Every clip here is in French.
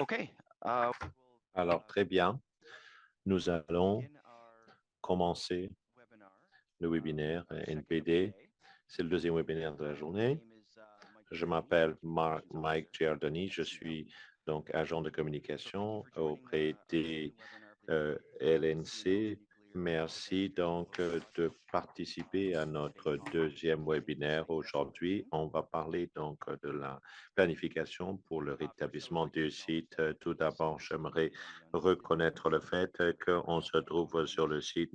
Okay. Alors, très bien. Nous allons commencer le webinaire NPD. C'est le deuxième webinaire de la journée. Je m'appelle Mike Giardoni. Je suis donc agent de communication auprès des LNC. Merci donc de participer à notre deuxième webinaire aujourd'hui. On va parler donc de la planification pour le rétablissement du site. Tout d'abord, j'aimerais reconnaître le fait qu'on se trouve sur le site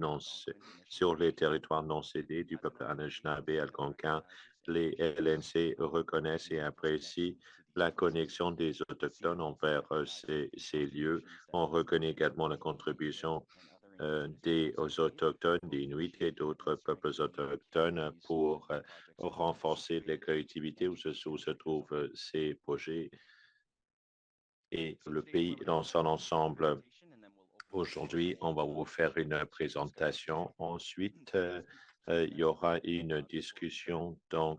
sur les territoires non cédés du peuple Anishinaabe algonquin. Les LNC reconnaissent et apprécient la connexion des Autochtones envers ces lieux. On reconnaît également la contribution des Autochtones, des Inuits et d'autres peuples autochtones pour renforcer les collectivités où se trouvent ces projets et le pays dans son ensemble. Aujourd'hui, on va vous faire une présentation. Ensuite, il y aura une discussion, une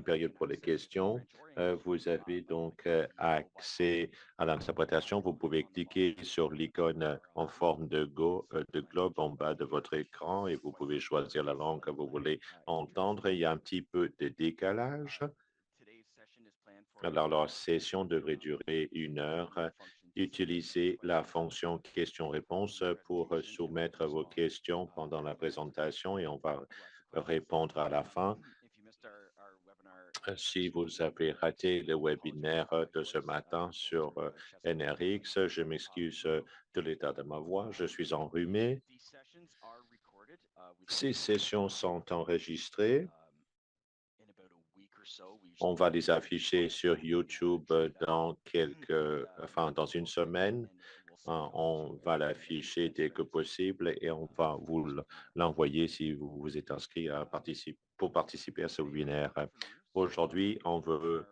période pour les questions. Vous avez donc accès à l'interprétation. Vous pouvez cliquer sur l'icône en forme de globe en bas de votre écran et vous pouvez choisir la langue que vous voulez entendre. Il y a un petit peu de décalage. Alors, la session devrait durer 1 heure. Utilisez la fonction questions-réponses pour soumettre vos questions pendant la présentation et on va répondre à la fin. Si vous avez raté le webinaire de ce matin sur NRX, je m'excuse de l'état de ma voix. Je suis enrhumé. Ces sessions sont enregistrées. On va les afficher sur YouTube dans une semaine. On va l'afficher dès que possible et on va vous l'envoyer si vous vous êtes inscrit pour participer à ce webinaire. Aujourd'hui, on veut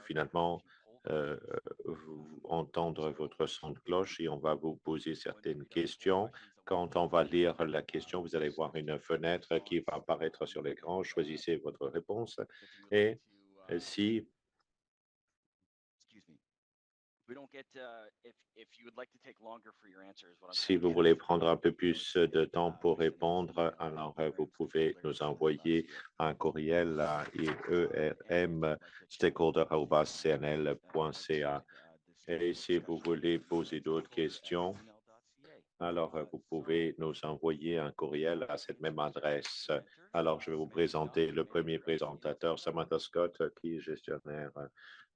finalement entendre votre son de cloche et on va vous poser certaines questions. Quand on va lire la question, vous allez voir une fenêtre qui va apparaître sur l'écran. Choisissez votre réponse et si Si vous voulez prendre un peu plus de temps pour répondre, alors vous pouvez nous envoyer un courriel à irem-stakeholder@cnl.ca. Et si vous voulez poser d'autres questions, alors vous pouvez nous envoyer un courriel à cette même adresse. Alors, je vais vous présenter le premier présentateur, Samantha Scott, qui est gestionnaire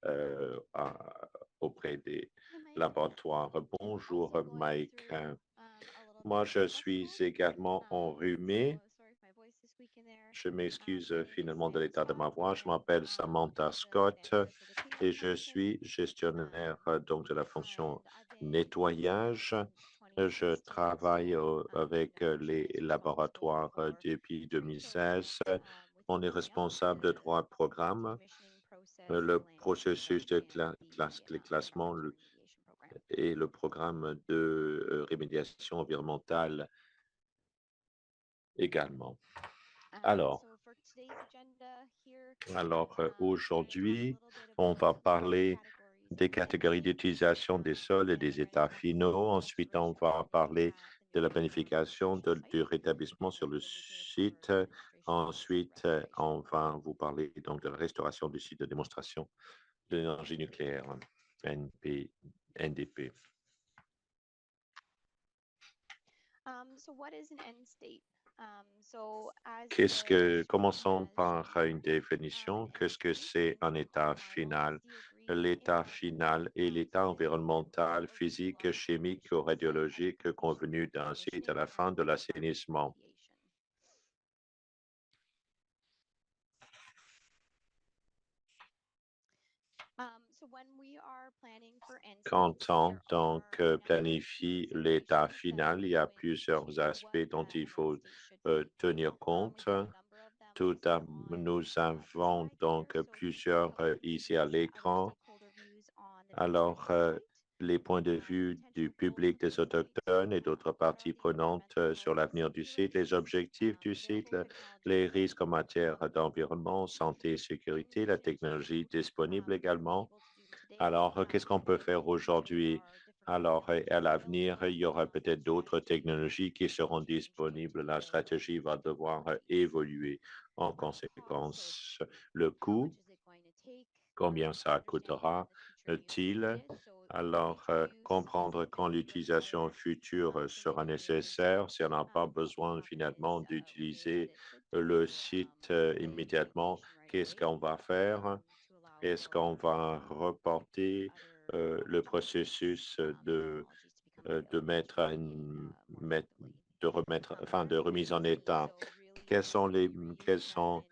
euh, à- auprès des laboratoires. Bonjour, Mike. Moi, je suis également enrhumé. Je m'excuse finalement de l'état de ma voix. Je m'appelle Samantha Scott et je suis gestionnaire donc de la fonction nettoyage. Je travaille avec les laboratoires depuis 2016. On est responsable de 3 programmes. Le processus de classement et le programme de rémédiation environnementale également. Alors, aujourd'hui, on va parler des catégories d'utilisation des sols et des états finaux. Ensuite, on va parler de la planification du rétablissement sur le site. Ensuite, on va vous parler donc de la restauration du site de démonstration de l'énergie nucléaire, NDP. Commençons par une définition. Qu'est-ce que c'est un état final? L'état final est l'état environnemental, physique, chimique ou radiologique convenu d'un site à la fin de l'assainissement. Quand on planifie l'état final, il y a plusieurs aspects dont il faut tenir compte. Nous avons donc plusieurs ici à l'écran. Alors, les points de vue du public des autochtones et d'autres parties prenantes sur l'avenir du site, les objectifs du site, les risques en matière d'environnement, santé et sécurité, la technologie disponible également. Alors, qu'est-ce qu'on peut faire aujourd'hui? Alors, à l'avenir, il y aura peut-être d'autres technologies qui seront disponibles. La stratégie va devoir évoluer en conséquence. Le coût, combien ça coûtera-t-il? Alors, comprendre quand l'utilisation future sera nécessaire, si on n'a pas besoin finalement d'utiliser le site immédiatement, qu'est-ce qu'on va faire? Est-ce qu'on va reporter le processus de mettre à de remettre, enfin, de remise en état? Quels sont les, quels sont,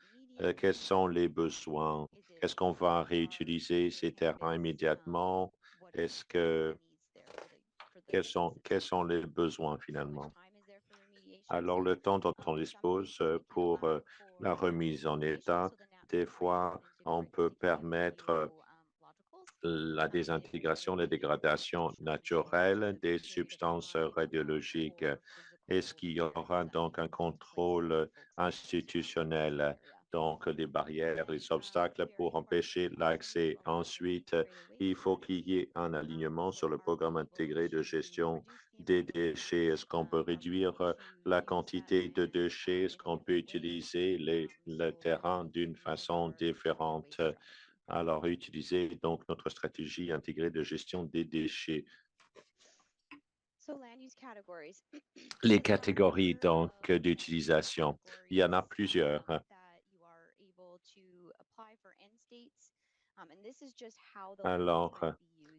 quels sont les besoins? Est-ce qu'on va réutiliser ces terrains immédiatement? Est-ce que, quels sont les besoins finalement? Alors, le temps dont on dispose pour la remise en état, des fois, on peut permettre la désintégration, la dégradation naturelle des substances radiologiques. Est-ce qu'il y aura donc un contrôle institutionnel, donc des barrières, des obstacles pour empêcher l'accès? Ensuite, il faut qu'il y ait un alignement sur le programme intégré de gestion des déchets. Est-ce qu'on peut réduire la quantité de déchets? Est-ce qu'on peut utiliser le terrain d'une façon différente? Alors, utiliser donc notre stratégie intégrée de gestion des déchets. Les catégories donc d'utilisation, il y en a plusieurs.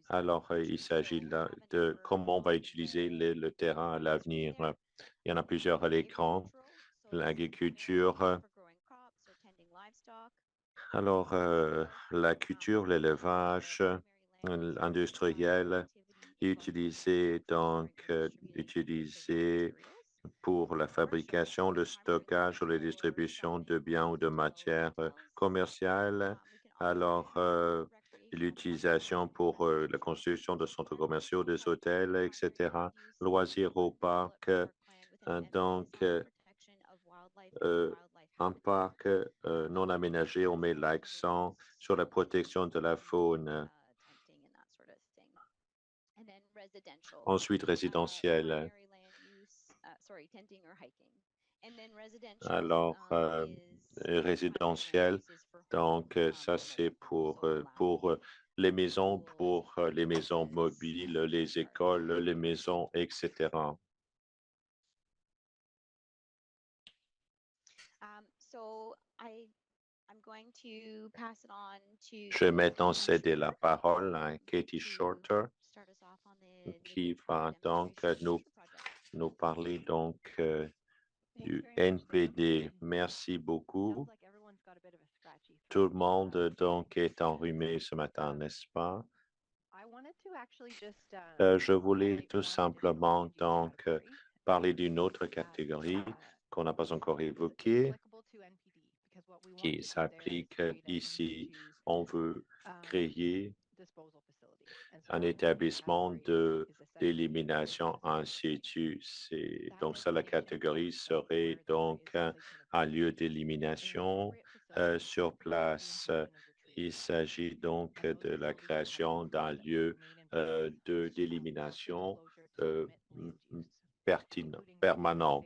Alors, il s'agit là de comment on va utiliser le terrain à l'avenir. Il y en a plusieurs à l'écran. L'agriculture. Alors, la culture, l'élevage industriel, utilisé pour la fabrication, le stockage ou la distribution de biens ou de matières commerciales. Alors, l'utilisation pour la construction de centres commerciaux, des hôtels, etc., loisirs au parc. Donc, un parc non aménagé, on met l'accent sur la protection de la faune. Ensuite, résidentiel. Alors, résidentiel, donc ça c'est pour les maisons mobiles, les écoles, les maisons, etc. Je vais maintenant céder la parole à Katie Shorter, qui va donc nous parler donc du NPD. Merci beaucoup. Tout le monde donc est enrhumé ce matin, n'est-ce pas? Je voulais tout simplement donc parler d'une autre catégorie qu'on n'a pas encore évoquée, qui s'applique ici. On veut créer un établissement d'élimination en situ. Donc, ça, la catégorie serait donc un lieu d'élimination sur place. Il s'agit donc de la création d'un lieu d'élimination permanent.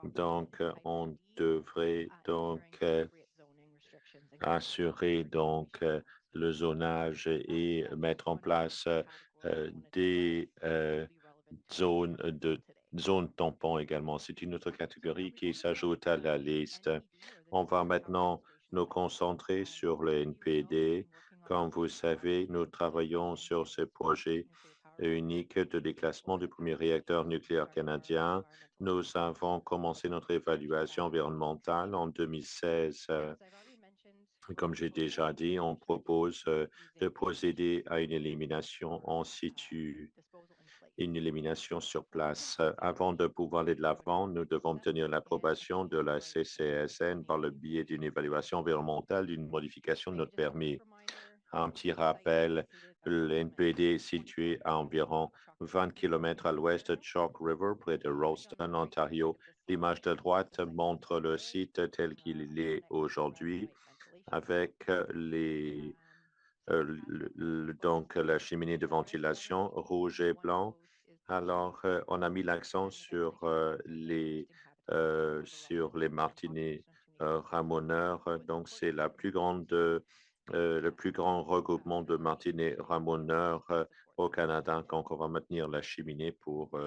Donc, on devrait donc assurer donc le zonage et mettre en place des zones tampons également. C'est une autre catégorie qui s'ajoute à la liste. On va maintenant nous concentrer sur le NPD. Comme vous savez, nous travaillons sur ce projet unique de déclassement du premier réacteur nucléaire canadien. Nous avons commencé notre évaluation environnementale en 2016. Comme j'ai déjà dit, on propose de procéder à une élimination en situ, une élimination sur place. Avant de pouvoir aller de l'avant, nous devons obtenir l'approbation de la CCSN par le biais d'une évaluation environnementale d'une modification de notre permis. Un petit rappel, le NPD est situé à environ 20 km à l'ouest de Chalk River, près de Ralston, Ontario. L'image de droite montre le site tel qu'il est aujourd'hui, avec donc la cheminée de ventilation rouge et blanc. Alors, on a mis l'accent sur les martinets ramoneurs. Donc, c'est le plus grand regroupement de martinets ramoneurs au Canada. Donc, on va maintenir la cheminée pour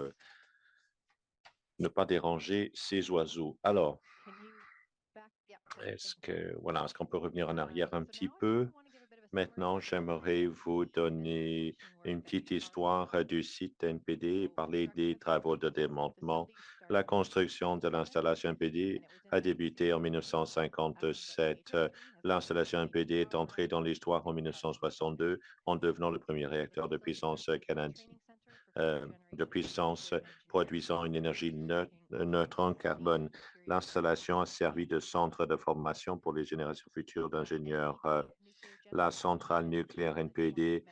ne pas déranger ces oiseaux. Alors, est-ce qu'on peut revenir en arrière un petit peu? Maintenant, j'aimerais vous donner une petite histoire du site NPD et parler des travaux de démontement. La construction de l'installation NPD a débuté en 1957. L'installation NPD est entrée dans l'histoire en 1962 en devenant le premier réacteur de puissance canadien de puissance produisant une énergie neutre en carbone. L'installation a servi de centre de formation pour les générations futures d'ingénieurs. La centrale nucléaire NPD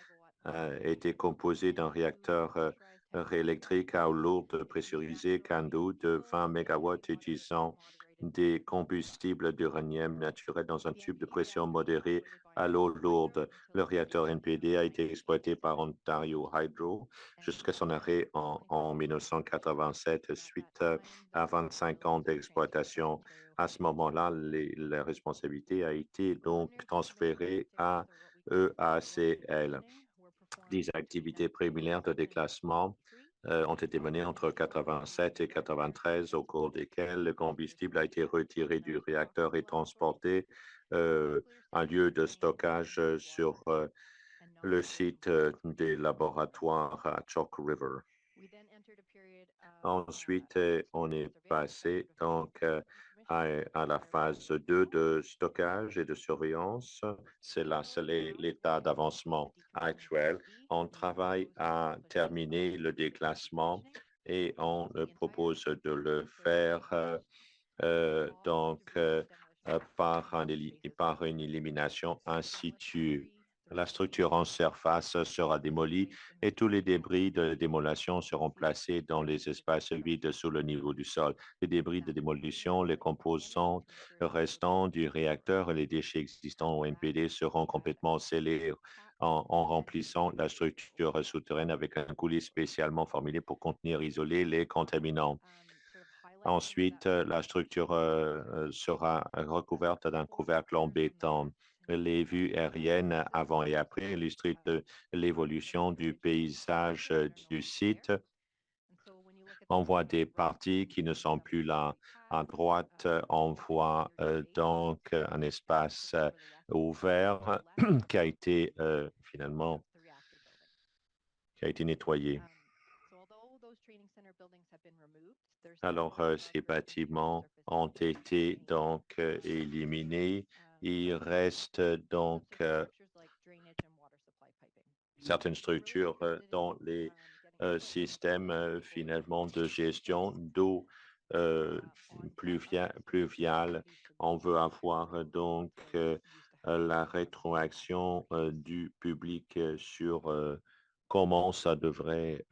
était composée d'un réacteur réélectrique à eau lourde pressurisé CANDU de 20 MW utilisant des combustibles d'uranium naturel dans un tube de pression modérée à l'eau lourde. Le réacteur NPD a été exploité par Ontario Hydro jusqu'à son arrêt en 1987 suite à 25 ans d'exploitation. À ce moment-là, la responsabilité a été donc transférée à EACL. Des activités préliminaires de déclassement ont été menées entre 87 et 93, au cours desquelles le combustible a été retiré du réacteur et transporté à un lieu de stockage sur le site des laboratoires à Chalk River. Ensuite, on est passé donc à la phase 2 de stockage et de surveillance. C'est l'état d'avancement actuel. On travaille à terminer le déclassement et on propose de le faire par une élimination in situ. La structure en surface sera démolie et tous les débris de démolition seront placés dans les espaces vides sous le niveau du sol. Les débris de démolition, les composants restants du réacteur et les déchets existants au NPD seront complètement scellés en remplissant la structure souterraine avec un coulis spécialement formulé pour contenir et isoler les contaminants. Ensuite, la structure sera recouverte d'un couvercle en béton. Les vues aériennes avant et après illustrent l'évolution du paysage du site. On voit des parties qui ne sont plus là. À droite, on voit donc un espace ouvert qui a été finalement nettoyé. Alors, ces bâtiments ont été donc éliminés. Il reste donc certaines structures dans les systèmes finalement de gestion d'eau pluviale. On veut avoir donc la rétroaction du public sur comment ça devrait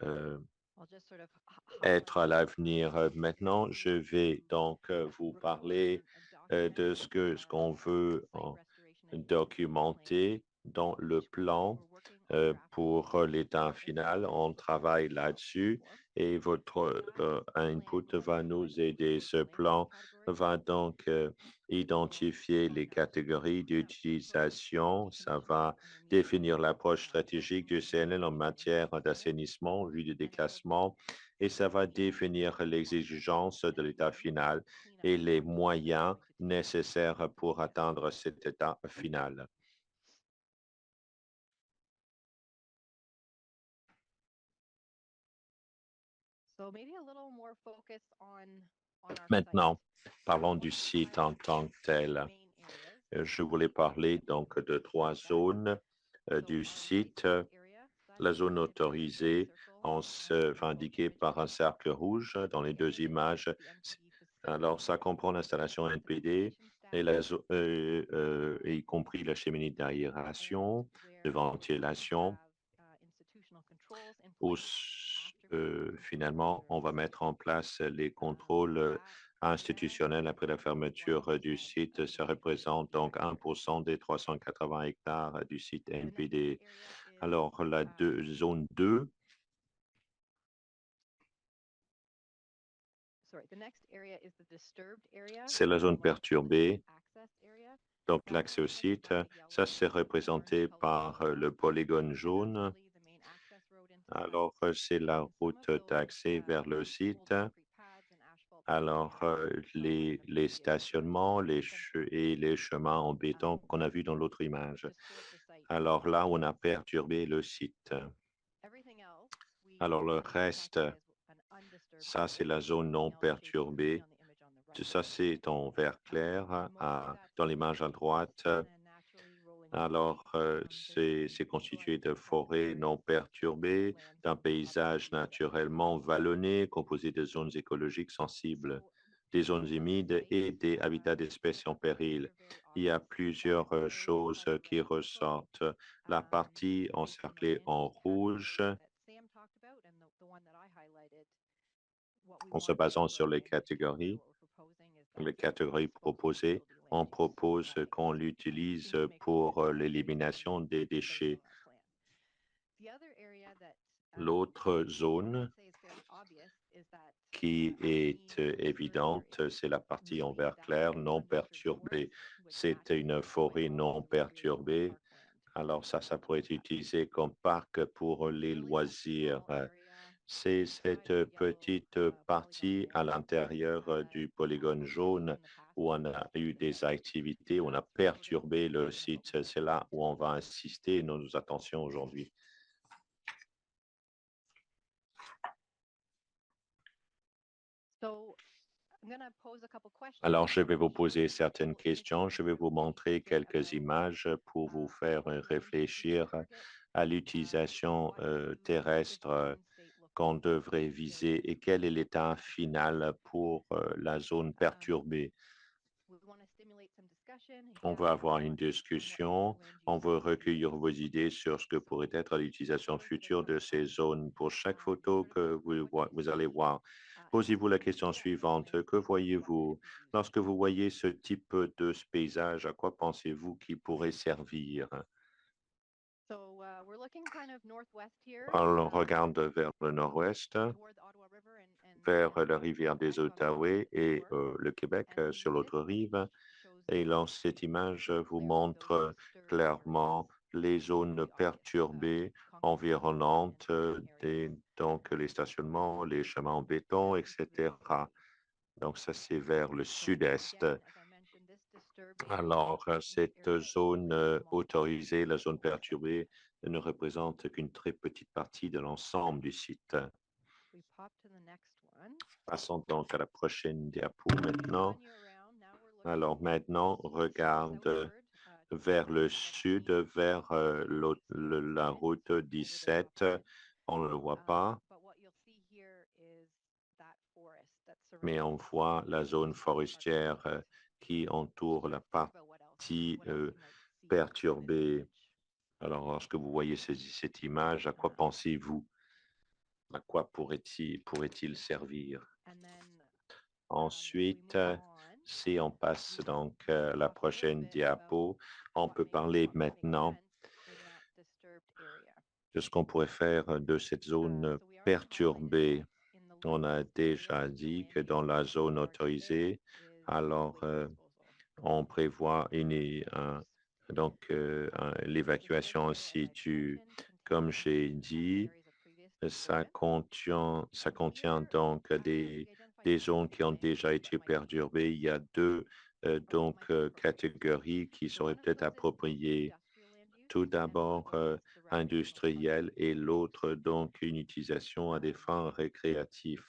être à l'avenir. Maintenant, je vais donc vous parler de ce qu'on veut documenter dans le plan pour l'état final. On travaille là-dessus et votre input va nous aider. Ce plan va donc identifier les catégories d'utilisation. Ça va définir l'approche stratégique du CNL en matière d'assainissement, vue du déclassement, et ça va définir les exigences de l'état final et les moyens nécessaires pour atteindre cet état final. Maintenant, parlons du site en tant que tel. Je voulais parler donc de 3 zones du site. La zone autorisée indiquée par un cercle rouge dans les 2 images. Alors, ça comprend l'installation NPD et y compris la cheminée d'aération, de ventilation, où finalement, on va mettre en place les contrôles institutionnels après la fermeture du site. Ça représente donc 1% des 380 hectares du site NPD. Alors, la zone 2, c'est la zone perturbée. Donc, l'accès au site, ça c'est représenté par le polygone jaune. Alors, c'est la route d'accès vers le site. Alors, les stationnements et les chemins en béton qu'on a vus dans l'autre image. Alors là, on a perturbé le site. Alors, le reste, ça, c'est la zone non perturbée. Ça, c'est en vert clair dans l'image à droite. Alors, c'est constitué de forêts non perturbées, d'un paysage naturellement vallonné, composé de zones écologiques sensibles, des zones humides et des habitats d'espèces en péril. Il y a plusieurs choses qui ressortent. La partie encerclée en rouge, en se basant sur les catégories proposées, on propose qu'on l'utilise pour l'élimination des déchets. L'autre zone qui est évidente, c'est la partie en vert clair, non perturbée. C'est une forêt non perturbée. Alors ça pourrait être utilisé comme parc pour les loisirs. C'est cette petite partie à l'intérieur du polygone jaune où on a eu des activités, on a perturbé le site. C'est là où on va insister nos attentions aujourd'hui. Alors, je vais vous poser certaines questions. Je vais vous montrer quelques images pour vous faire réfléchir à l'utilisation terrestre qu'on devrait viser et quel est l'état final pour la zone perturbée. On va avoir une discussion. On veut recueillir vos idées sur ce que pourrait être l'utilisation future de ces zones. Pour chaque photo que vous allez voir, posez-vous la question suivante. Que voyez-vous? Lorsque vous voyez ce type de paysage, à quoi pensez-vous qu'il pourrait servir? On regarde vers le nord-ouest, vers la rivière des Outaouais et le Québec sur l'autre rive. Et là, cette image vous montre clairement les zones perturbées environnantes, donc les stationnements, les chemins en béton, etc. Donc, ça, c'est vers le sud-est. Alors, cette zone autorisée, la zone perturbée, ne représente qu'une très petite partie de l'ensemble du site. Passons donc à la prochaine diapo maintenant. Alors maintenant, regarde vers le sud, vers la route 17. On ne le voit pas, mais on voit la zone forestière qui entoure la partie perturbée. Alors, lorsque vous voyez cette image, à quoi pensez-vous? À quoi pourrait-il servir? Ensuite, si on passe donc à la prochaine diapo, on peut parler maintenant de ce qu'on pourrait faire de cette zone perturbée. On a déjà dit que dans la zone autorisée, alors on prévoit l'évacuation en situ. Comme j'ai dit, ça contient donc des zones qui ont déjà été perturbées. Il y a deux catégories qui seraient peut-être appropriées. Tout d'abord, industriel et l'autre, donc, une utilisation à des fins récréatives.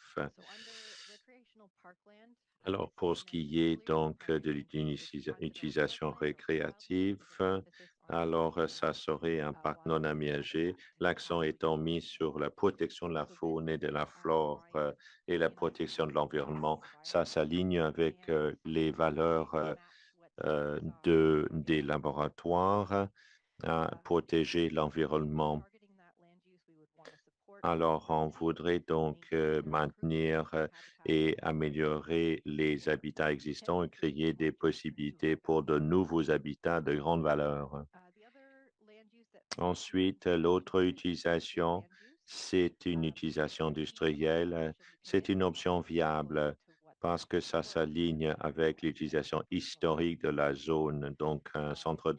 Alors, pour ce qui est donc de l'utilisation récréative, alors ça serait un parc non aménagé, l'accent étant mis sur la protection de la faune et de la flore et la protection de l'environnement. Ça s'aligne avec les valeurs des laboratoires, à protéger l'environnement. Alors, on voudrait donc maintenir et améliorer les habitats existants et créer des possibilités pour de nouveaux habitats de grande valeur. Ensuite, l'autre utilisation, c'est une utilisation industrielle. C'est une option viable parce que ça s'aligne avec l'utilisation historique de la zone, donc un centre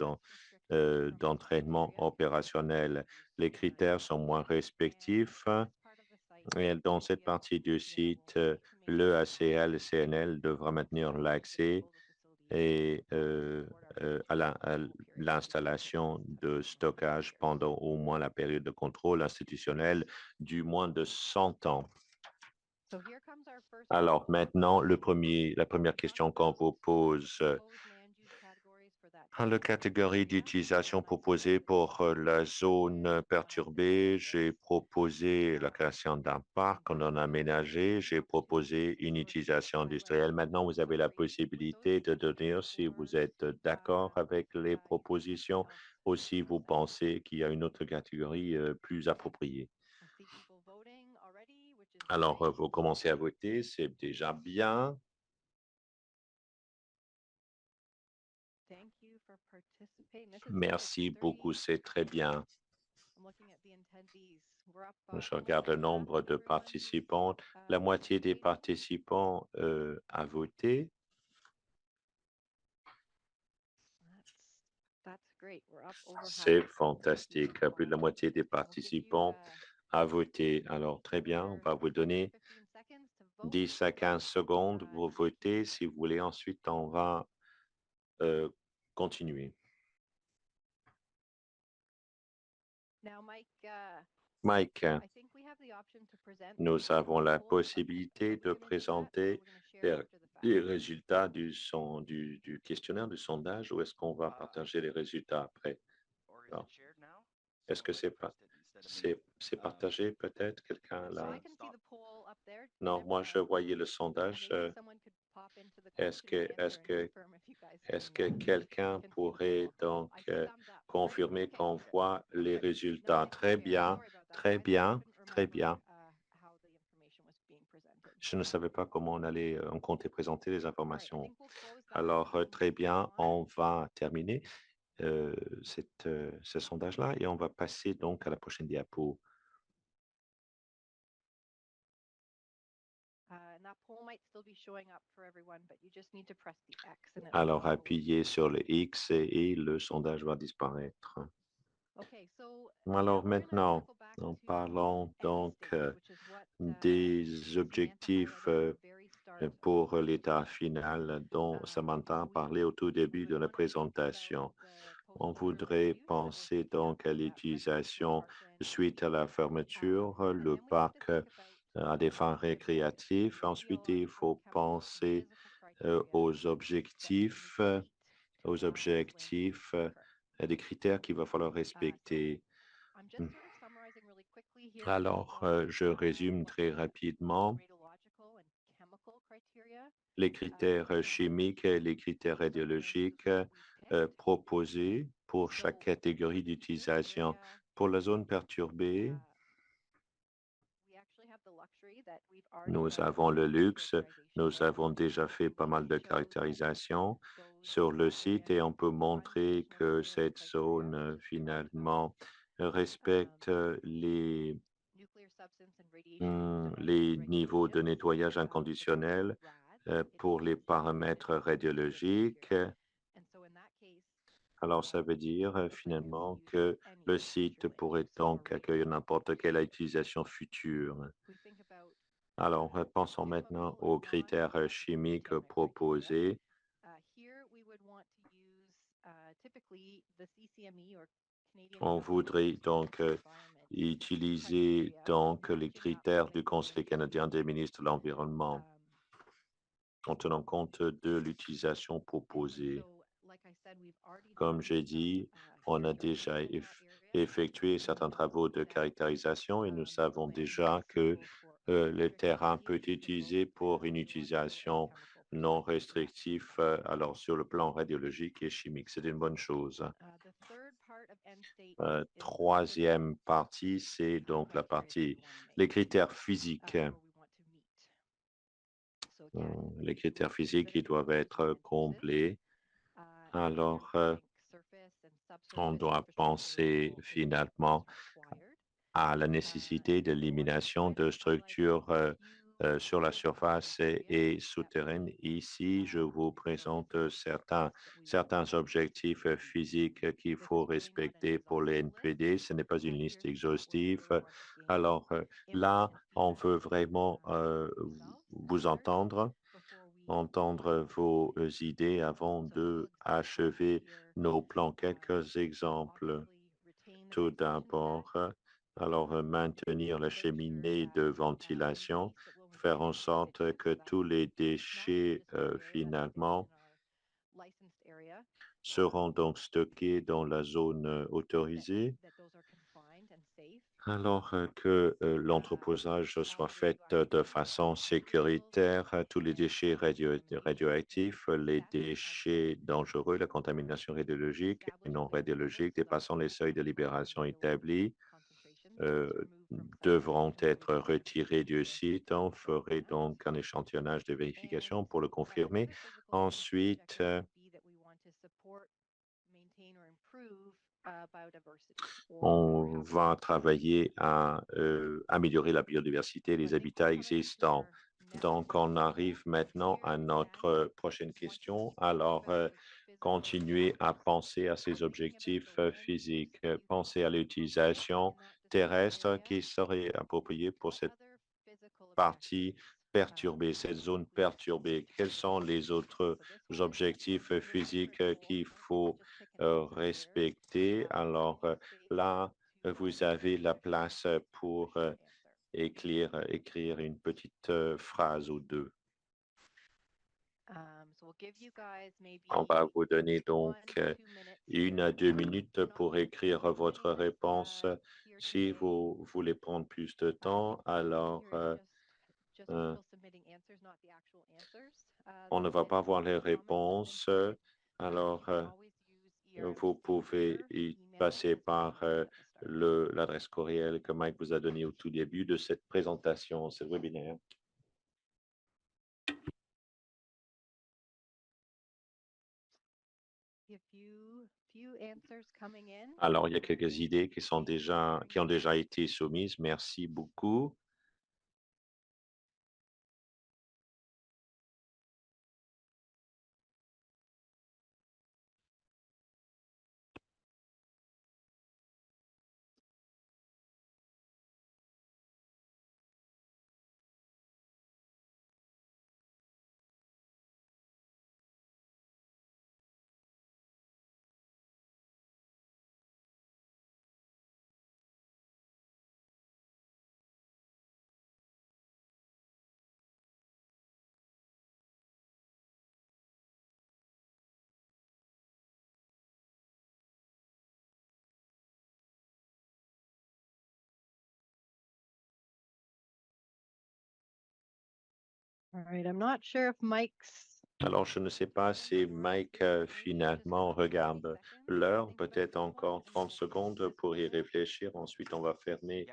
d'entraînement opérationnel. Les critères sont moins respectifs et dans cette partie du site, le ACL, CNL devra maintenir l'accès et à l'installation de stockage pendant au moins la période de contrôle institutionnel du moins de 100 ans. Alors maintenant, la première question qu'on vous pose, la catégorie d'utilisation proposée pour la zone perturbée, j'ai proposé la création d'un parc, on en a aménagé, j'ai proposé une utilisation industrielle. Maintenant, vous avez la possibilité de donner si vous êtes d'accord avec les propositions ou si vous pensez qu'il y a une autre catégorie plus appropriée. Alors, vous commencez à voter, c'est déjà bien. Merci beaucoup, c'est très bien. Je regarde le nombre de participants. La moitié des participants a voté. C'est fantastique. Plus de la moitié des participants a voté. Alors, très bien, on va vous donner 10 à 15 secondes pour voter. Si vous voulez, ensuite, on va continuer. Mike, nous avons la possibilité de présenter les résultats du questionnaire, du sondage, ou est-ce qu'on va partager les résultats après? Est-ce que c'est partagé peut-être? Quelqu'un là? Non, moi je voyais le sondage. Est-ce que quelqu'un pourrait donc confirmer qu'on voit les résultats? Très bien, très bien, très bien. Je ne savais pas comment on comptait présenter les informations. Alors, très bien, on va terminer ce sondage-là et on va passer donc à la prochaine diapo. Alors, appuyez sur le X et le sondage va disparaître. Alors maintenant, en parlant donc des objectifs pour l'état final dont Samantha parlait au tout début de la présentation. On voudrait penser donc à l'utilisation suite à la fermeture, le parc à des fins récréatives. Ensuite, il faut penser aux objectifs, des critères qu'il va falloir respecter. Alors, je résume très rapidement. Les critères chimiques et les critères radiologiques proposés pour chaque catégorie d'utilisation. Pour la zone perturbée, nous avons le luxe, nous avons déjà fait pas mal de caractérisation sur le site et on peut montrer que cette zone finalement respecte les niveaux de nettoyage inconditionnel pour les paramètres radiologiques. Alors, ça veut dire finalement que le site pourrait donc accueillir n'importe quelle utilisation future. Alors, pensons maintenant aux critères chimiques proposés. On voudrait donc utiliser donc les critères du Conseil canadien des ministres de l'Environnement en tenant compte de l'utilisation proposée. Comme j'ai dit, on a déjà effectué certains travaux de caractérisation et nous savons déjà que le terrain peut être utilisé pour une utilisation non restrictif alors sur le plan radiologique et chimique. C'est une bonne chose. Troisième partie, c'est donc la partie, les critères physiques. Les critères physiques qui doivent être comblés. Alors, on doit penser finalement à la nécessité d'élimination de structures sur la surface et souterraine. Ici, je vous présente certains objectifs physiques qu'il faut respecter pour les NPD. Ce n'est pas une liste exhaustive. Alors là, on veut vraiment vous entendre vos idées avant de achever nos plans. Quelques exemples. Tout d'abord, alors maintenir la cheminée de ventilation, faire en sorte que tous les déchets finalement seront donc stockés dans la zone autorisée. Alors que l'entreposage soit fait de façon sécuritaire, tous les déchets radioactifs, les déchets dangereux, la contamination radiologique et non radiologique dépassant les seuils de libération établis euh, devront être retirés du site. On ferait donc un échantillonnage de vérification pour le confirmer. Ensuite, on va travailler à améliorer la biodiversité et les habitats existants. Donc, on arrive maintenant à notre prochaine question. Alors, continuer à penser à ces objectifs physiques, penser à l'utilisation terrestre qui serait appropriée pour cette partie perturbée, cette zone perturbée. Quels sont les autres objectifs physiques qu'il faut respecter? Alors là, vous avez la place pour écrire une petite phrase ou deux. On va vous donner donc 1 à 2 minutes pour écrire votre réponse. Si vous voulez prendre plus de temps, alors on ne va pas voir les réponses. Alors, vous pouvez y passer par l'adresse courriel que Mike vous a donnée au tout début de cette présentation, ce webinaire. Alors, il y a quelques idées qui ont déjà été soumises. Merci beaucoup. Alors, je ne sais pas si Mike finalement regarde l'heure, peut-être encore 30 secondes pour y réfléchir. Ensuite, on va fermer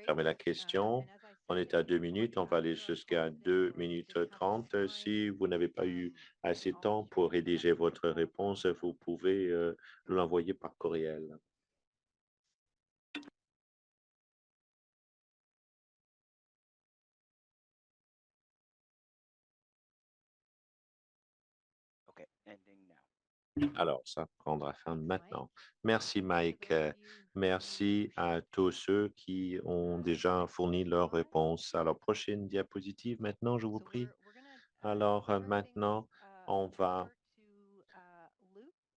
la question. On est à 2 minutes, on va aller jusqu'à 2 minutes 30. Si vous n'avez pas eu assez de temps pour rédiger votre réponse, vous pouvez l'envoyer par courriel. Alors, ça prendra fin maintenant. Merci, Mike. Merci à tous ceux qui ont déjà fourni leurs réponses. Alors, prochaine diapositive maintenant, je vous prie. Alors, maintenant, on va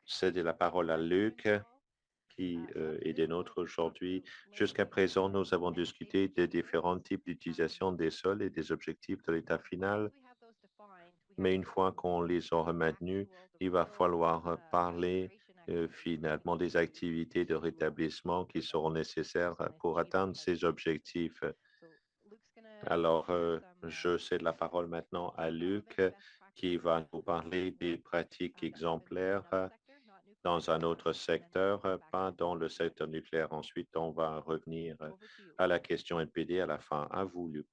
céder la parole à Luc, qui est des nôtres aujourd'hui. Jusqu'à présent, nous avons discuté des différents types d'utilisation des sols et des objectifs de l'état final. Mais une fois qu'on les aura maintenus, il va falloir parler finalement des activités de rétablissement qui seront nécessaires pour atteindre ces objectifs. Alors, je cède la parole maintenant à Luc, qui va nous parler des pratiques exemplaires dans un autre secteur, pas dans le secteur nucléaire. Ensuite, on va revenir à la question NPD à la fin. À vous, Luc.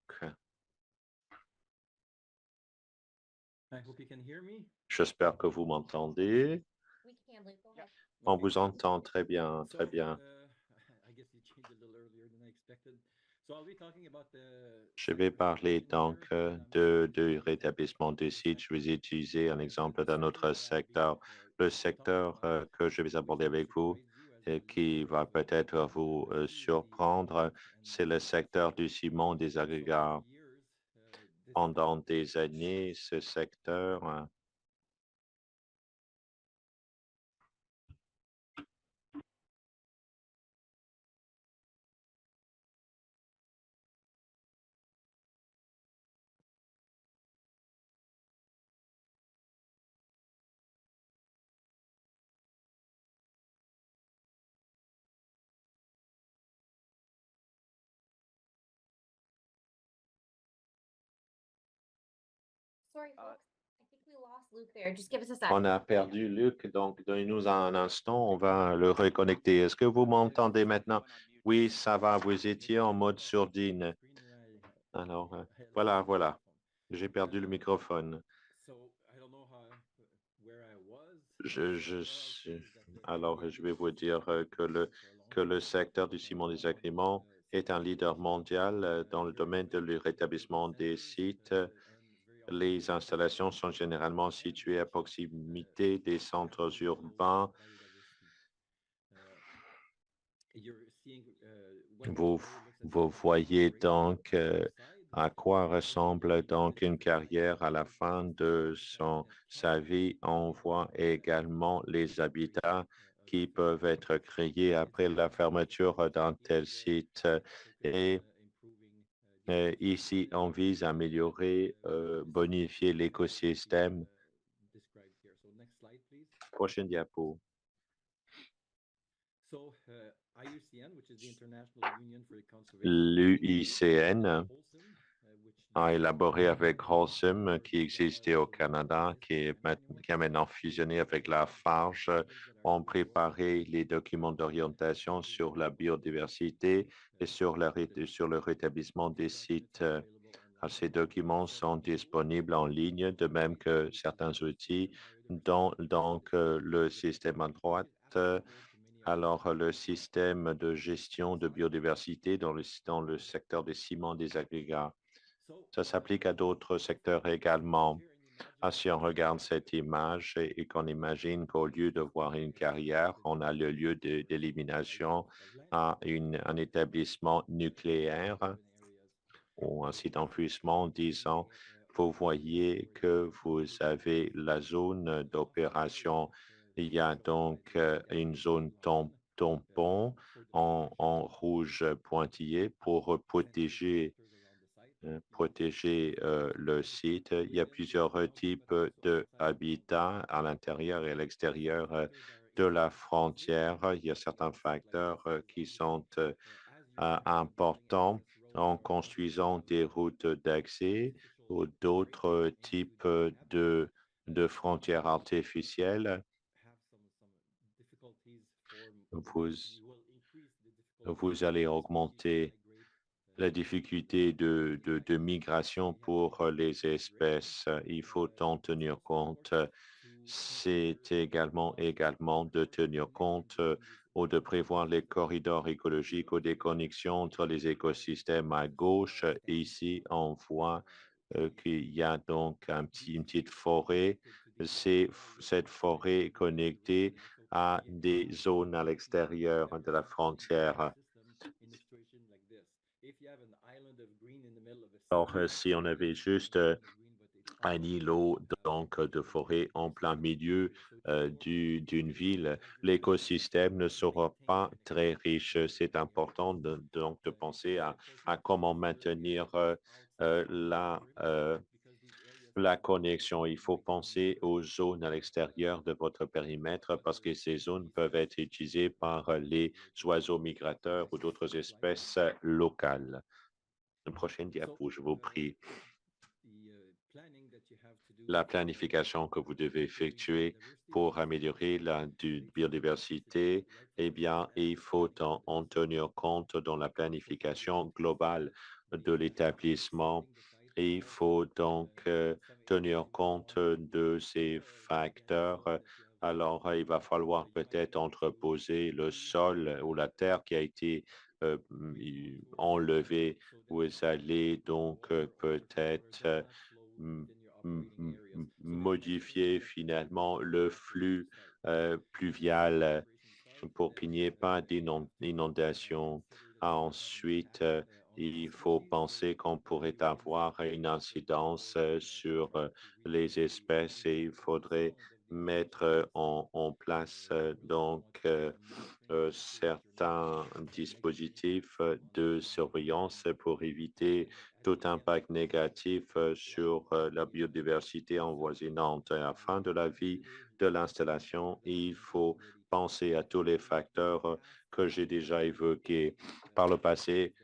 J'espère que vous m'entendez. On vous entend très bien, très bien. Je vais parler donc de rétablissement des sites. Je vais utiliser un exemple d'un autre secteur. Le secteur que je vais aborder avec vous et qui va peut-être vous surprendre, c'est le secteur du ciment des agrégats. Pendant des années, ce secteur on a perdu Luc, donc donnez-nous un instant, on va le reconnecter. Est-ce que vous m'entendez maintenant? Oui, ça va, vous étiez en mode sourdine. Alors, voilà, voilà, j'ai perdu le microphone. Alors, je vais vous dire que le secteur du ciment des agréments est un leader mondial dans le domaine de rétablissement des sites. Les installations sont généralement situées à proximité des centres urbains. Vous, vous voyez donc à quoi ressemble donc une carrière à la fin de sa vie. On voit également les habitats qui peuvent être créés après la fermeture d'un tel site. Et ici, on vise à améliorer, bonifier l'écosystème. Prochaine diapo. L'UICN a élaboré avec Holcim, qui existait au Canada, qui a maintenant fusionné avec la Farge, ont préparé les documents d'orientation sur la biodiversité et sur le rétablissement des sites. Ces documents sont disponibles en ligne, de même que certains outils, dont donc le système à droite. Alors, le système de gestion de biodiversité dans le secteur des ciments des agrégats. Ça s'applique à d'autres secteurs également. Si on regarde cette image et qu'on imagine qu'au lieu de voir une carrière, on a le lieu d'élimination à un établissement nucléaire ou un site d'enfouissement, disons, vous voyez que vous avez la zone d'opération. Il y a donc une zone tampon en rouge pointillé pour protéger le site. Il y a plusieurs types de habitats à l'intérieur et à l'extérieur de la frontière. Il y a certains facteurs qui sont importants en construisant des routes d'accès ou d'autres types de frontières artificielles. Vous, vous allez augmenter la difficulté de migration pour les espèces. Il faut en tenir compte. C'est également de tenir compte ou de prévoir les corridors écologiques ou des connexions entre les écosystèmes à gauche. Ici, on voit qu'il y a donc une petite forêt. Cette forêt est connectée à des zones à l'extérieur de la frontière. Alors, si on avait juste un îlot donc de forêt en plein milieu d'une ville, l'écosystème ne sera pas très riche. C'est important donc de penser à comment maintenir la connexion. Il faut penser aux zones à l'extérieur de votre périmètre parce que ces zones peuvent être utilisées par les oiseaux migrateurs ou d'autres espèces locales. Prochaine diapo, je vous prie. La planification que vous devez effectuer pour améliorer la biodiversité, eh bien, il faut en tenir compte dans la planification globale de l'établissement. Il faut donc tenir compte de ces facteurs. Alors, il va falloir peut-être entreposer le sol ou la terre qui a été enlevée. Vous allez donc peut-être modifier finalement le flux pluvial pour qu'il n'y ait pas d'inondation. Ensuite, il faut penser qu'on pourrait avoir une incidence sur les espèces et il faudrait mettre en place certains dispositifs de surveillance pour éviter tout impact négatif sur la biodiversité envoisinante. À la fin de la vie de l'installation, il faut penser à tous les facteurs que j'ai déjà évoqués par le passé.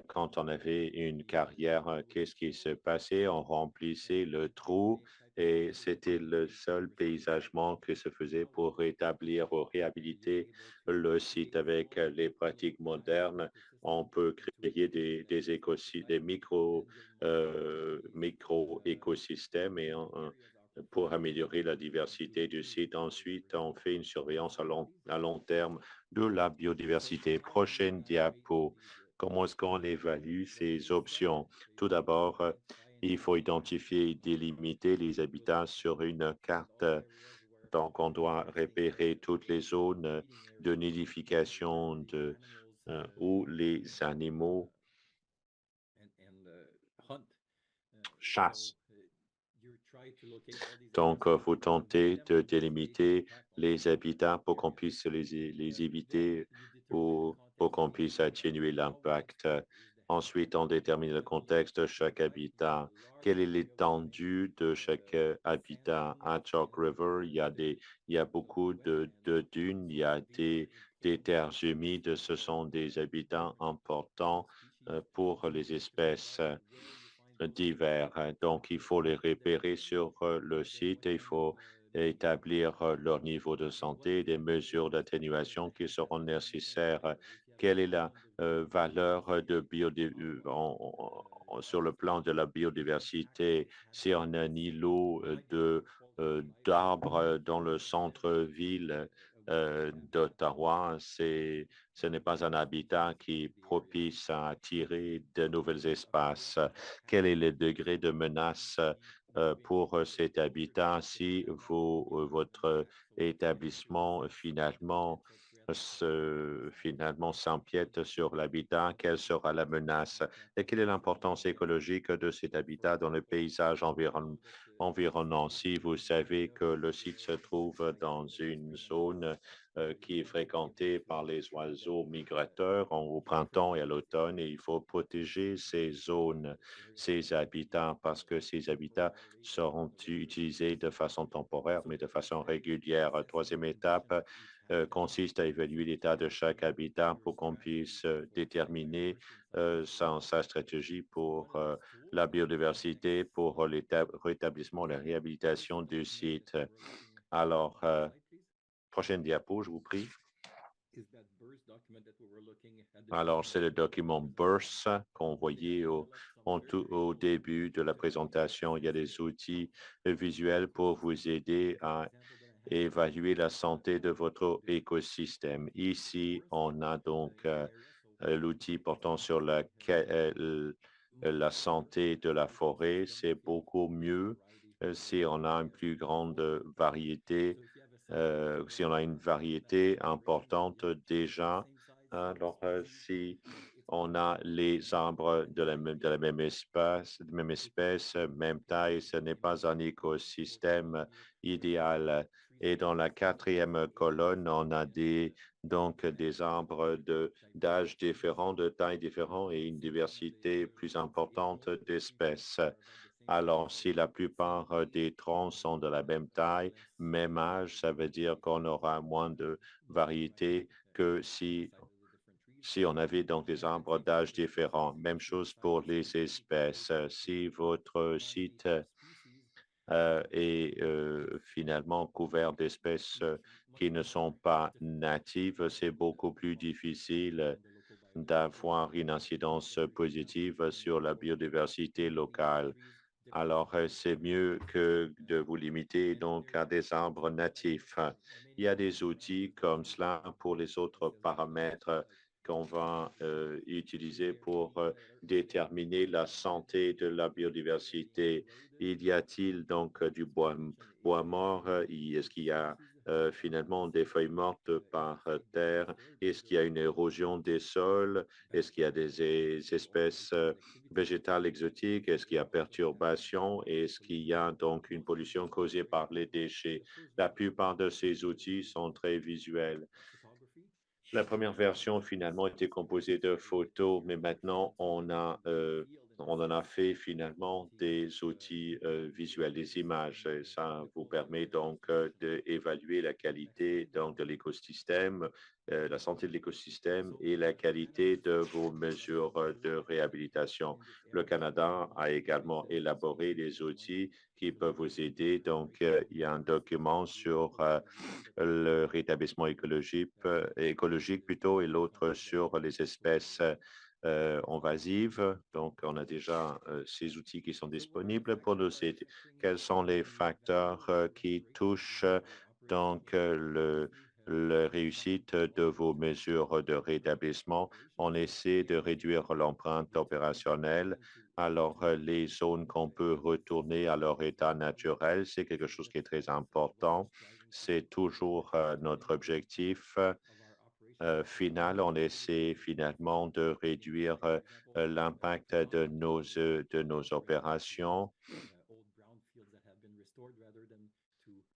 Quand on avait une carrière, qu'est-ce qui se passait? On remplissait le trou et c'était le seul paysagement que se faisait pour rétablir ou réhabiliter le site avec les pratiques modernes. On peut créer des écosystèmes, micro-écosystèmes pour améliorer la diversité du site. Ensuite, on fait une surveillance à long terme de la biodiversité. Prochaine diapo. Comment est-ce qu'on évalue ces options? Tout d'abord, il faut identifier et délimiter les habitats sur une carte. Donc, on doit repérer toutes les zones de nidification où les animaux chassent. Donc, vous tentez de délimiter les habitats pour qu'on puisse les éviter ou pour qu'on puisse atténuer l'impact. Ensuite, on détermine le contexte de chaque habitat. Quelle est l'étendue de chaque habitat? À Chalk River, il y a beaucoup de dunes, il y a des terres humides. Ce sont des habitats importants pour les espèces divers. Donc, il faut les repérer sur le site et il faut établir leur niveau de santé, des mesures d'atténuation qui seront nécessaires. Quelle est la valeur de sur le plan de la biodiversité? Si on a un îlot d'arbres dans le centre-ville d'Ottawa, ce n'est pas un habitat qui est propice à attirer de nouveaux espaces. Quel est le degré de menace pour cet habitat si votre établissement finalement s'empiète sur l'habitat? Quelle sera la menace et quelle est l'importance écologique de cet habitat dans le paysage environnant? Si vous savez que le site se trouve dans une zone qui est fréquentée par les oiseaux migrateurs au printemps et à l'automne, et il faut protéger ces zones, ces habitats, parce que ces habitats seront utilisés de façon temporaire, mais de façon régulière. Troisième étape consiste à évaluer l'état de chaque habitat pour qu'on puisse déterminer sa stratégie pour la biodiversité, pour rétablissement, la réhabilitation du site. Alors, prochaine diapo, je vous prie. Alors, c'est le document BURST qu'on voyait au début de la présentation. Il y a des outils visuels pour vous aider à évaluer la santé de votre écosystème. Ici, on a donc l'outil portant sur la santé de la forêt. C'est beaucoup mieux si on a une plus grande variété, si on a une variété importante déjà. Alors, si on a les arbres de la même espèce, même taille, ce n'est pas un écosystème idéal. Et dans la quatrième colonne, on a donc des arbres d'âge différents, de taille différents et une diversité plus importante d'espèces. Alors, si la plupart des troncs sont de la même taille, même âge, ça veut dire qu'on aura moins de variétés que si on avait donc des arbres d'âge différents. Même chose pour les espèces. Si votre site est finalement couvert d'espèces qui ne sont pas natives, c'est beaucoup plus difficile d'avoir une incidence positive sur la biodiversité locale. Alors, c'est mieux que de vous limiter donc à des arbres natifs. Il y a des outils comme cela pour les autres paramètres qu'on va utiliser pour déterminer la santé de la biodiversité. Il y a-t-il donc du bois mort? Est-ce qu'il y a finalement des feuilles mortes par terre? Est-ce qu'il y a une érosion des sols? Est-ce qu'il y a des espèces végétales exotiques? Est-ce qu'il y a perturbation? Est-ce qu'il y a donc une pollution causée par les déchets? La plupart de ces outils sont très visuels. La première version, finalement, était composée de photos, mais maintenant, on en a fait finalement des outils visuels, des images. Et ça vous permet donc d'évaluer la qualité donc, de l'écosystème, la santé de l'écosystème et la qualité de vos mesures de réhabilitation. Le Canada a également élaboré des outils qui peuvent vous aider. Donc, il y a un document sur le rétablissement écologique plutôt, et l'autre sur les espèces invasives. Donc, on a déjà ces outils qui sont disponibles pour nous aider. Quels sont les facteurs qui touchent donc la réussite de vos mesures de rétablissement? On essaie de réduire l'empreinte opérationnelle. Alors, les zones qu'on peut retourner à leur état naturel, c'est quelque chose qui est très important. C'est toujours notre objectif final. On essaie finalement de réduire l'impact de nos opérations.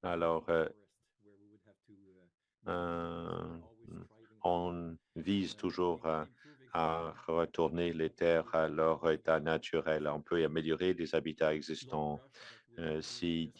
Alors, euh, on vise toujours à retourner les terres à leur état naturel. On peut améliorer les habitats existants. S'il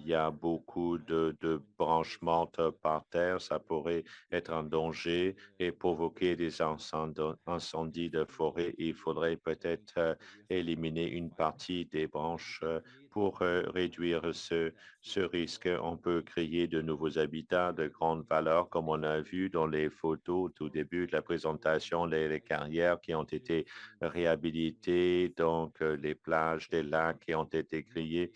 y a beaucoup de branchements par terre, ça pourrait être un danger et provoquer des incendies de forêt. Il faudrait peut-être éliminer une partie des branches pour réduire ce risque. On peut créer de nouveaux habitats de grande valeur, comme on a vu dans les photos au tout début de la présentation, les carrières qui ont été réhabilitées, donc les plages, les lacs qui ont été créés.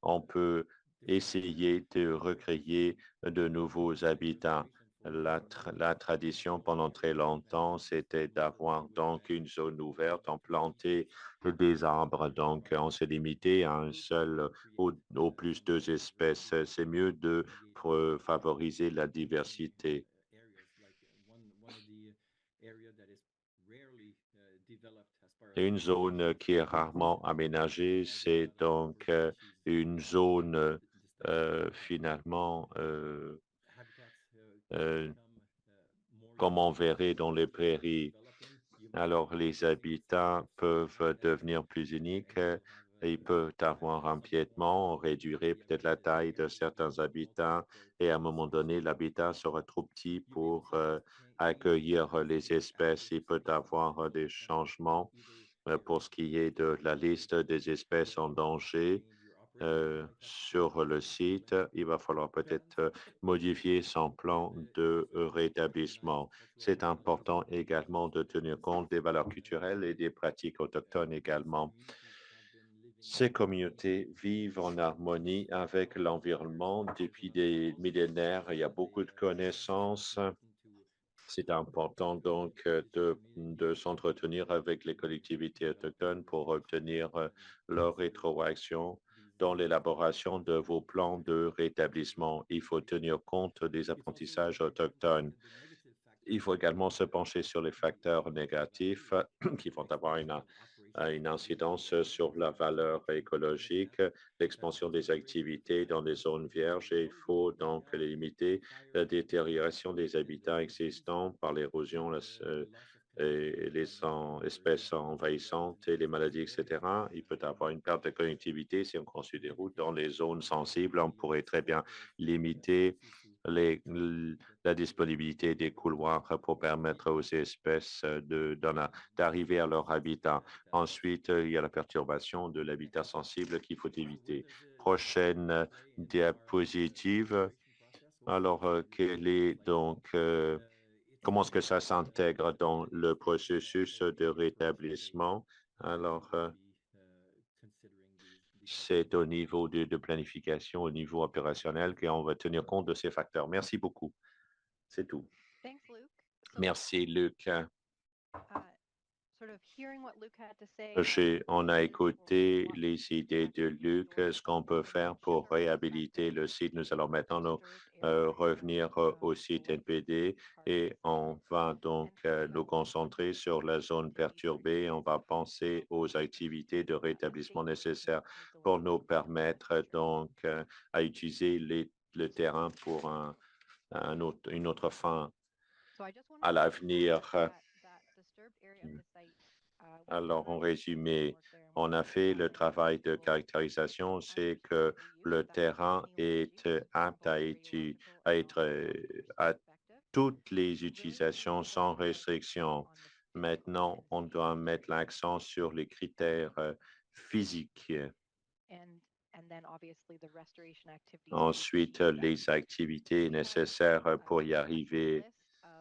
On peut essayer de recréer de nouveaux habitats. La tradition pendant très longtemps, c'était d'avoir donc une zone ouverte, en planter des arbres. Donc, on s'est limité à un seul, au plus deux espèces. C'est mieux de favoriser la diversité. Et une zone qui est rarement aménagée, c'est donc une zone finalement euh, comme on verrait dans les prairies. Alors, les habitats peuvent devenir plus uniques. Ils peuvent avoir un piétement, on réduirait peut-être la taille de certains habitats et à un moment donné, l'habitat sera trop petit pour accueillir les espèces. Il peut y avoir des changements pour ce qui est de la liste des espèces en danger sur le site. Il va falloir peut-être modifier son plan de rétablissement. C'est important également de tenir compte des valeurs culturelles et des pratiques autochtones également. Ces communautés vivent en harmonie avec l'environnement depuis des millénaires. Il y a beaucoup de connaissances. C'est important donc de s'entretenir avec les collectivités autochtones pour obtenir leur rétroaction dans l'élaboration de vos plans de rétablissement. Il faut tenir compte des apprentissages autochtones. Il faut également se pencher sur les facteurs négatifs qui vont avoir une incidence sur la valeur écologique, l'expansion des activités dans les zones vierges, et il faut donc limiter la détérioration des habitats existants par l'érosion et les espèces envahissantes et les maladies, etc. Il peut y avoir une perte de connectivité si on construit des routes dans les zones sensibles. On pourrait très bien limiter la disponibilité des couloirs pour permettre aux espèces d'arriver à leur habitat. Ensuite, il y a la perturbation de l'habitat sensible qu'il faut éviter. Prochaine diapositive. Alors, comment est-ce que ça s'intègre dans le processus de rétablissement? Alors, c'est au niveau de planification, au niveau opérationnel, qu'on va tenir compte de ces facteurs. Merci beaucoup. C'est tout. Merci, Luc. On a écouté les idées de Luc, ce qu'on peut faire pour réhabiliter le site. Nous allons maintenant revenir au site NPD et on va donc nous concentrer sur la zone perturbée. On va penser aux activités de rétablissement nécessaires pour nous permettre donc à utiliser le terrain pour une autre fin à l'avenir. Alors, en résumé, on a fait le travail de caractérisation, c'est que le terrain est apte à toutes les utilisations sans restriction. Maintenant, on doit mettre l'accent sur les critères physiques. Ensuite, les activités nécessaires pour y arriver.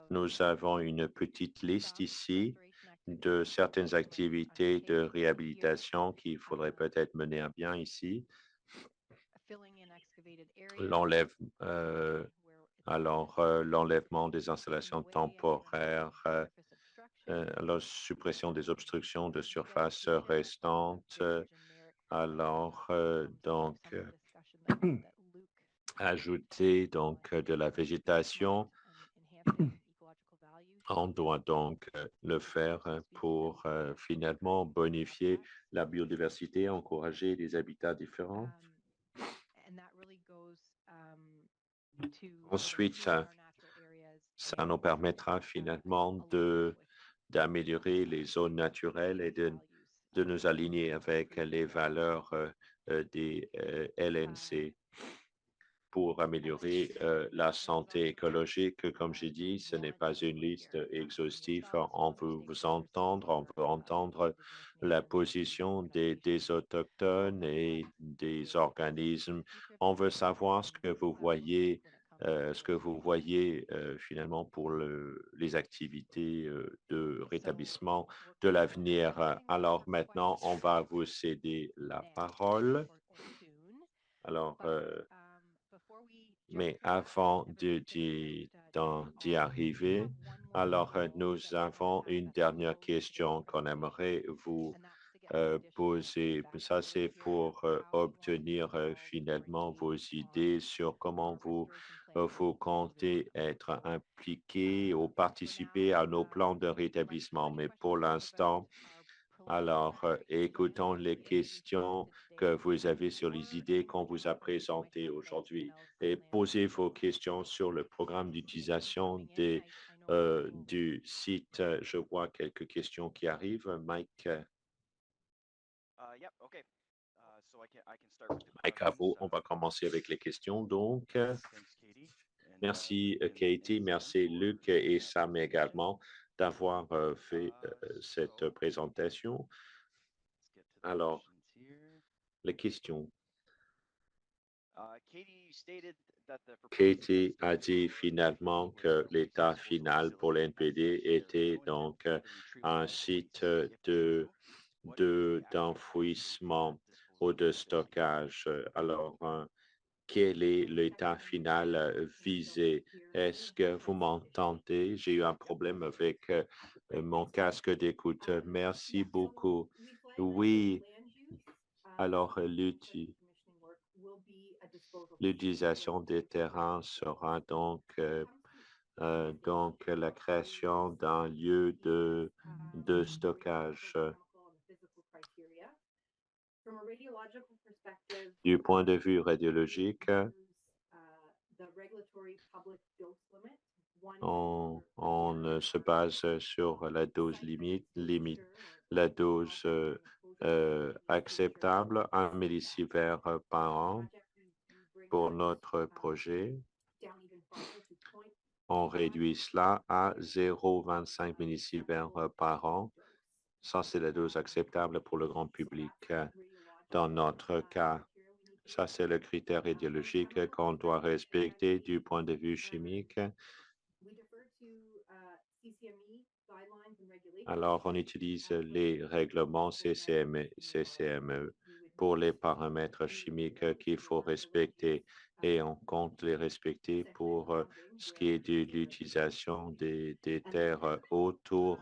Nous avons une petite liste ici de certaines activités de réhabilitation qu'il faudrait peut-être mener à bien ici. L'enlèvement des installations temporaires, la suppression des obstructions de surface restantes. Alors, ajouter donc de la végétation. On doit donc le faire pour finalement bonifier la biodiversité, encourager des habitats différents. Ensuite, ça nous permettra finalement d'améliorer les zones naturelles et de nous aligner avec les valeurs des LNC pour améliorer la santé écologique. Comme j'ai dit, ce n'est pas une liste exhaustive. On veut vous entendre, on veut entendre la position des autochtones et des organismes. On veut savoir ce que vous voyez, finalement pour les activités de rétablissement de l'avenir. Alors maintenant, on va vous céder la parole. Alors, mais avant d'y arriver, alors nous avons une dernière question qu'on aimerait vous poser. Ça, c'est pour obtenir finalement vos idées sur comment vous comptez être impliqué ou participer à nos plans de rétablissement. Mais pour l'instant, alors, écoutons les questions que vous avez sur les idées qu'on vous a présentées aujourd'hui et posez vos questions sur le programme d'utilisation du site. Je vois quelques questions qui arrivent. Mike. Mike, à vous. On va commencer avec les questions. Donc, merci Katie, merci Luc et Sam également d'avoir fait cette présentation. Alors, les questions. Katie a dit finalement que l'état final pour l'NPD était donc un site d'enfouissement ou de stockage. Alors, quel est l'état final visé? Est-ce que vous m'entendez? J'ai eu un problème avec mon casque d'écoute. Merci beaucoup. Oui, alors l'utilisation des terrains sera donc la création d'un lieu de stockage. Du point de vue radiologique, on se base sur la dose limite la dose acceptable, 1 millisievert par an pour notre projet. On réduit cela à 0,25 millisieverts par an. Ça, c'est la dose acceptable pour le grand public. Dans notre cas, ça, c'est le critère idéologique qu'on doit respecter du point de vue chimique. Alors, on utilise les règlements CCME pour les paramètres chimiques qu'il faut respecter et on compte les respecter pour ce qui est de l'utilisation des terres autour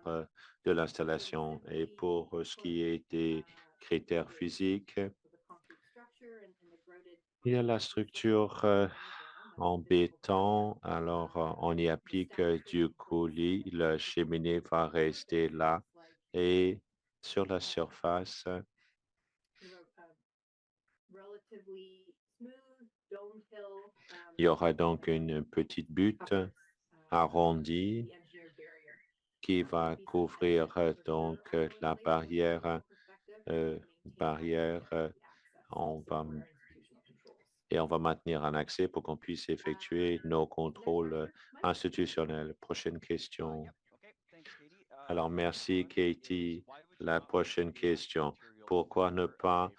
de l'installation et pour ce qui est des critères physiques. Il y a la structure en béton, alors on y applique du coulis, la cheminée va rester là et sur la surface, il y aura donc une petite butte arrondie qui va couvrir donc la barrière, on va et on va maintenir un accès pour qu'on puisse effectuer nos contrôles institutionnels. Prochaine question. Alors, merci, Katie. La prochaine question. Pourquoi ne pas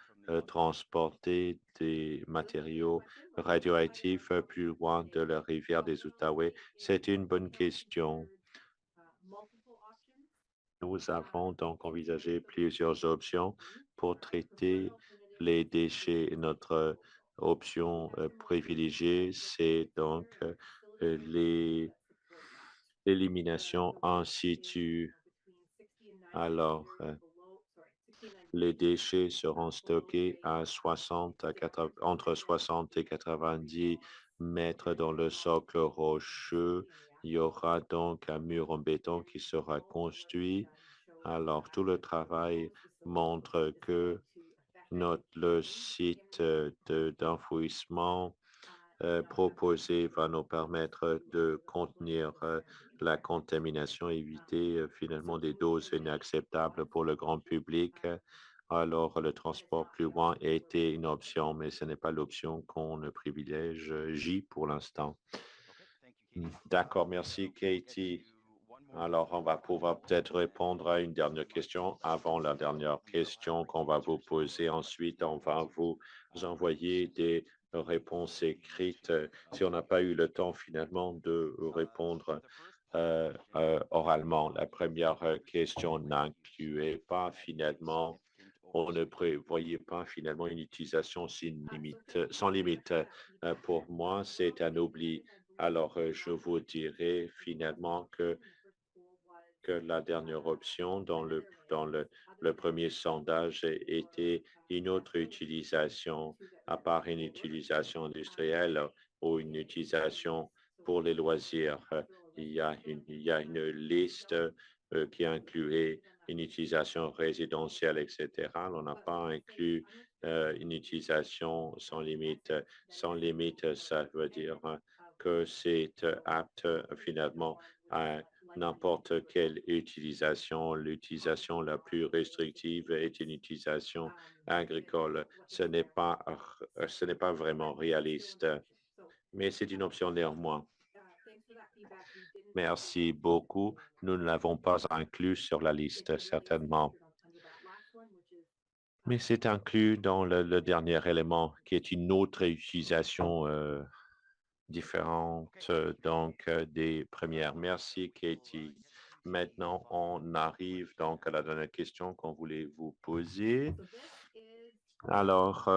transporter des matériaux radioactifs plus loin de la rivière des Outaouais? C'est une bonne question. Nous avons donc envisagé plusieurs options pour traiter les déchets. Notre option privilégiée, c'est donc l'élimination en situ. Alors, les déchets seront stockés à 60 à 80, entre 60 et 90 mètres dans le socle rocheux. Il y aura donc un mur en béton qui sera construit. Alors, tout le travail montre que le site d'enfouissement proposé va nous permettre de contenir la contamination, éviter finalement des doses inacceptables pour le grand public. Alors, le transport plus loin a été une option, mais ce n'est pas l'option qu'on privilégie pour l'instant. D'accord, merci Katie. Alors, on va pouvoir peut-être répondre à une dernière question avant la dernière question qu'on va vous poser. Ensuite, on va vous envoyer des réponses écrites si on n'a pas eu le temps finalement de répondre oralement. La première question n'incluait pas finalement, on ne prévoyait pas finalement une utilisation sans limite. Pour moi, c'est un oubli. Alors, je vous dirais finalement que la dernière option le premier sondage était une autre utilisation, à part une utilisation industrielle ou une utilisation pour les loisirs. Il y a une liste qui incluait une utilisation résidentielle, etc. On n'a pas inclus une utilisation sans limite. Sans limite, ça veut dire que c'est apte finalement à n'importe quelle utilisation. L'utilisation la plus restrictive est une utilisation agricole. Ce n'est pas vraiment réaliste, mais c'est une option néanmoins. Merci beaucoup. Nous ne l'avons pas inclus sur la liste, certainement. Mais c'est inclus dans le dernier élément, qui est une autre utilisation différente des premières. Merci, Katie. Maintenant, on arrive donc à la dernière question qu'on voulait vous poser. Alors,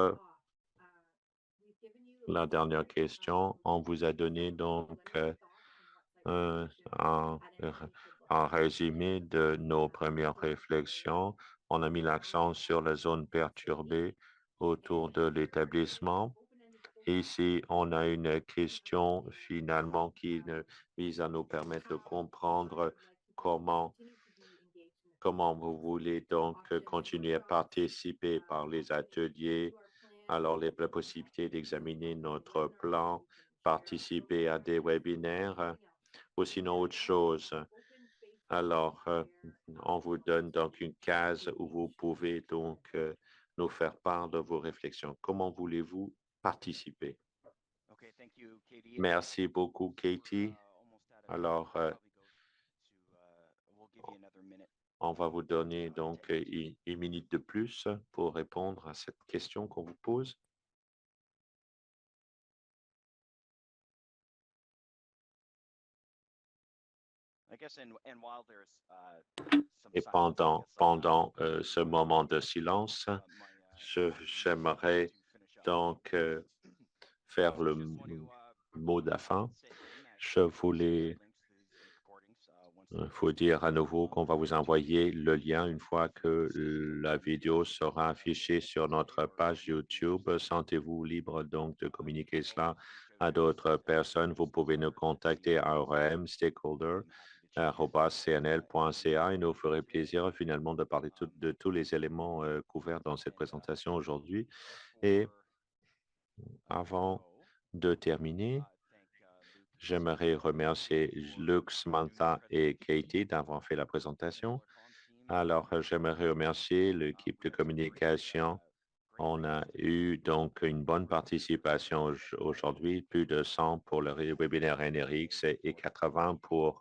la dernière question, on vous a donné donc un résumé de nos premières réflexions. On a mis l'accent sur la zone perturbée autour de l'établissement. Ici, on a une question finalement qui vise à nous permettre de comprendre comment vous voulez donc continuer à participer par les ateliers. Alors, la possibilité d'examiner notre plan, participer à des webinaires ou sinon autre chose. Alors, on vous donne donc une case où vous pouvez donc nous faire part de vos réflexions. Comment voulez-vous participer? Merci beaucoup, Katie. Alors, on va vous donner donc une minute de plus pour répondre à cette question qu'on vous pose. Et pendant ce moment de silence, j'aimerais donc faire le mot de la fin. Je voulais faut dire à nouveau qu'on va vous envoyer le lien une fois que la vidéo sera affichée sur notre page YouTube. Sentez-vous libre donc de communiquer cela à d'autres personnes. Vous pouvez nous contacter à ORM stakeholder@cnl.ca et nous ferait plaisir finalement de parler de tous les éléments couverts dans cette présentation aujourd'hui. Et avant de terminer, j'aimerais remercier Luc, Samantha et Katie d'avoir fait la présentation. Alors, j'aimerais remercier l'équipe de communication. On a eu donc une bonne participation aujourd'hui, plus de 100 pour le webinaire NRX et 80 pour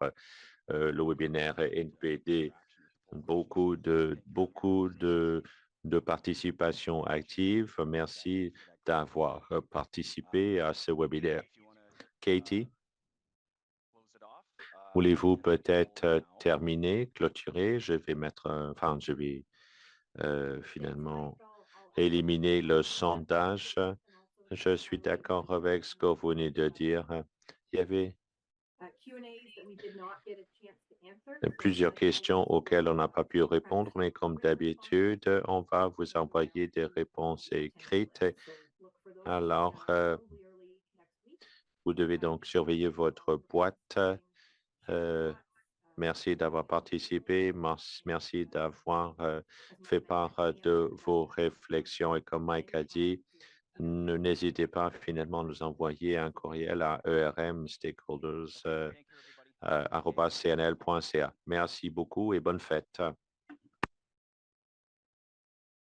le webinaire NPD. Beaucoup de participation active. Merci d'avoir participé à ce webinaire. Katie? Voulez-vous peut-être terminer, clôturer? Je vais mettre, je vais finalement éliminer le sondage. Je suis d'accord avec ce que vous venez de dire. Il y avait plusieurs questions auxquelles on n'a pas pu répondre, mais comme d'habitude, on va vous envoyer des réponses écrites. Alors, vous devez donc surveiller votre boîte. Merci d'avoir participé. Merci d'avoir fait part de vos réflexions. Et comme Mike a dit, n'hésitez pas finalement à nous envoyer un courriel à ermstakeholders@cnl.ca. Merci beaucoup et bonne fête.